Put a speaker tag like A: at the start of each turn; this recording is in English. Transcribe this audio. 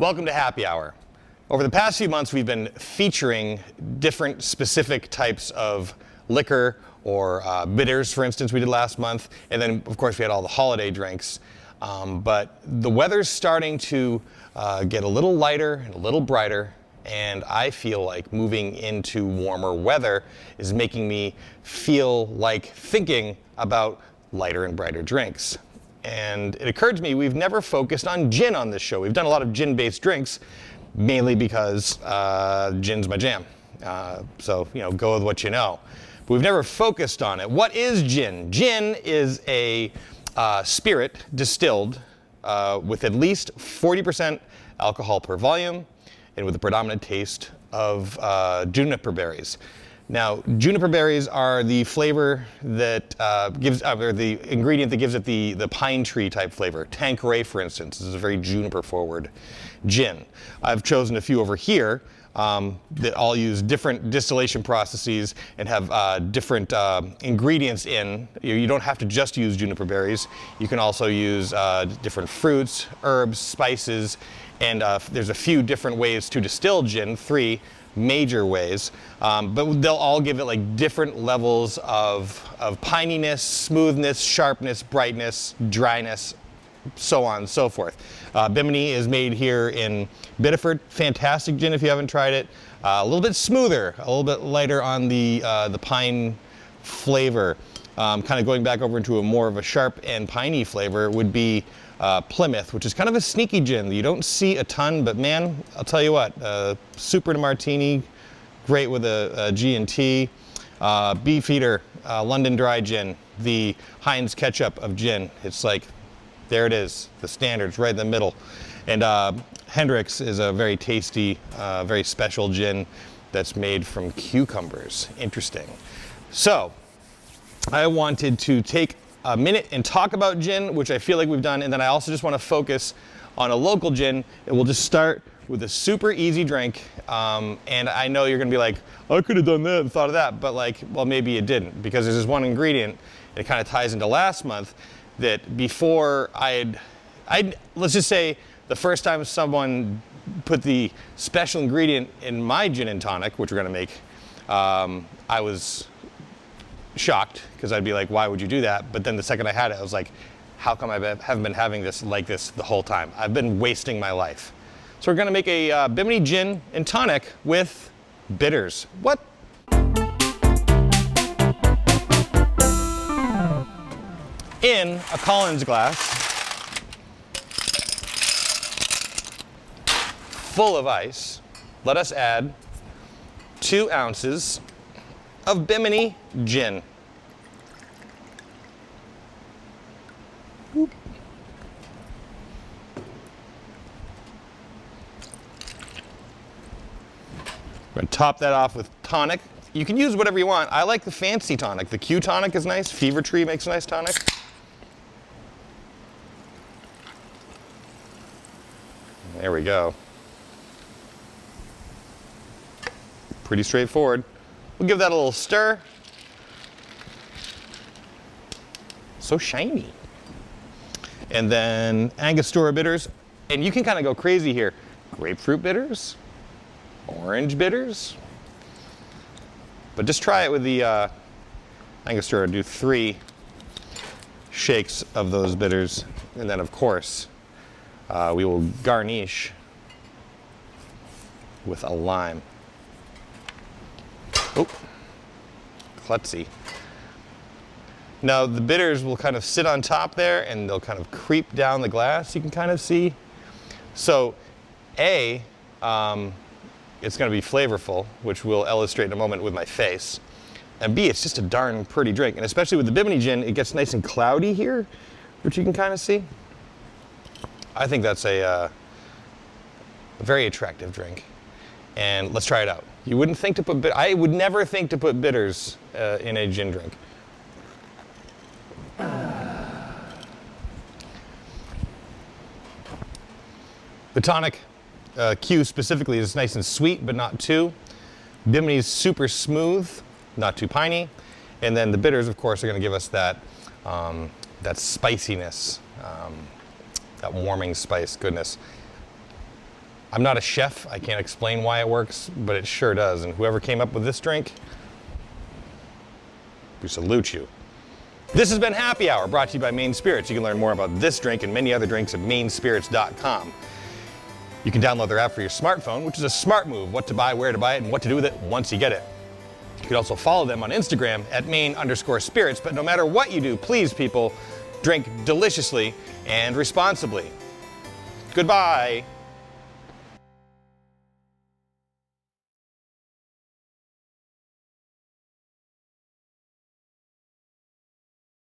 A: Welcome to Happy Hour. Over the past few months, we've been featuring different specific types of liquor or bitters, for instance, we did last month. And then, of course, we had all the holiday drinks. But the weather's starting to get a little lighter and a little brighter. And I feel like moving into warmer weather is making me feel like thinking about lighter and brighter drinks. And it occurred to me we've never focused on gin on this show. We've done a lot of gin-based drinks, mainly because gin's my jam. So, you know, go with what you know. But we've never focused on it. What is gin? Gin is a spirit distilled with at least 40% alcohol per volume and with a predominant taste of juniper berries. Now, juniper berries are the flavor that gives, or the ingredient that gives it the pine tree type flavor. Tanqueray, for instance, is a very juniper forward gin. I've chosen a few over here that all use different distillation processes and have different ingredients in. You don't have to just use juniper berries. You can also use different fruits, herbs, spices, and there's a few different ways to distill gin, 3 major ways, but they'll all give it like different levels of pininess, smoothness, sharpness, brightness, dryness, so on and so forth. Bimini is made here in Biddeford. Fantastic gin if you haven't tried it. A little bit smoother, a little bit lighter on the pine flavor. Kind of going back over into a more of a sharp and piney flavor would be Plymouth, which is kind of a sneaky gin. You don't see a ton, but man, I'll tell you what, super to martini, great with a G&T. Beefeater, London Dry Gin, the Heinz ketchup of gin. It's like, there it is, the standards right in the middle. And Hendrick's is a very tasty, very special gin that's made from cucumbers. Interesting. So, I wanted to take a minute and talk about gin, which I feel like we've done, and then I also just want to focus on a local gin, and we'll just start with a super easy drink. And I know you're going to be like, I could have done that and thought of that, but like, well, maybe you didn't, because there's this one ingredient, and it kind of ties into last month, that before let's just say the first time someone put the special ingredient in my gin and tonic, which we're going to make, I was shocked, because I'd be like, why would you do that? But then the second I had it, I was like, how come I haven't been having this like this the whole time? I've been wasting my life. So we're going to make a Bimini gin and tonic with bitters. What? In a Collins glass full of ice, let us add 2 ounces of Bimini gin. Whoop. We're going to top that off with tonic. You can use whatever you want. I like the fancy tonic. The Q tonic is nice. Fever Tree makes a nice tonic. There we go. Pretty straightforward. We'll give that a little stir. So shiny. And then Angostura bitters. And you can kind of go crazy here. Grapefruit bitters, orange bitters. But just try it with the Angostura. Do 3 shakes of those bitters. And then, of course, we will garnish with a lime. Oh, klutzy. Now the bitters will kind of sit on top there and they'll kind of creep down the glass, you can kind of see. So A, it's going to be flavorful, which we'll illustrate in a moment with my face. And B, it's just a darn pretty drink. And especially with the Bimini gin, it gets nice and cloudy here, which you can kind of see. I think that's a very attractive drink. And let's try it out. You wouldn't think to put I would never think to put bitters in a gin drink. The tonic, Q specifically, is nice and sweet, but not too. Bimini's super smooth, not too piney. And then the bitters, of course, are going to give us that, that spiciness, that warming spice goodness. I'm not a chef, I can't explain why it works, but it sure does. And whoever came up with this drink, we salute you. This has been Happy Hour, brought to you by Maine Spirits. You can learn more about this drink and many other drinks at mainspirits.com. You can download their app for your smartphone, which is a smart move, what to buy, where to buy it, and what to do with it once you get it. You can also follow them on Instagram at Maine_spirits, but no matter what you do, please, people, drink deliciously and responsibly. Goodbye.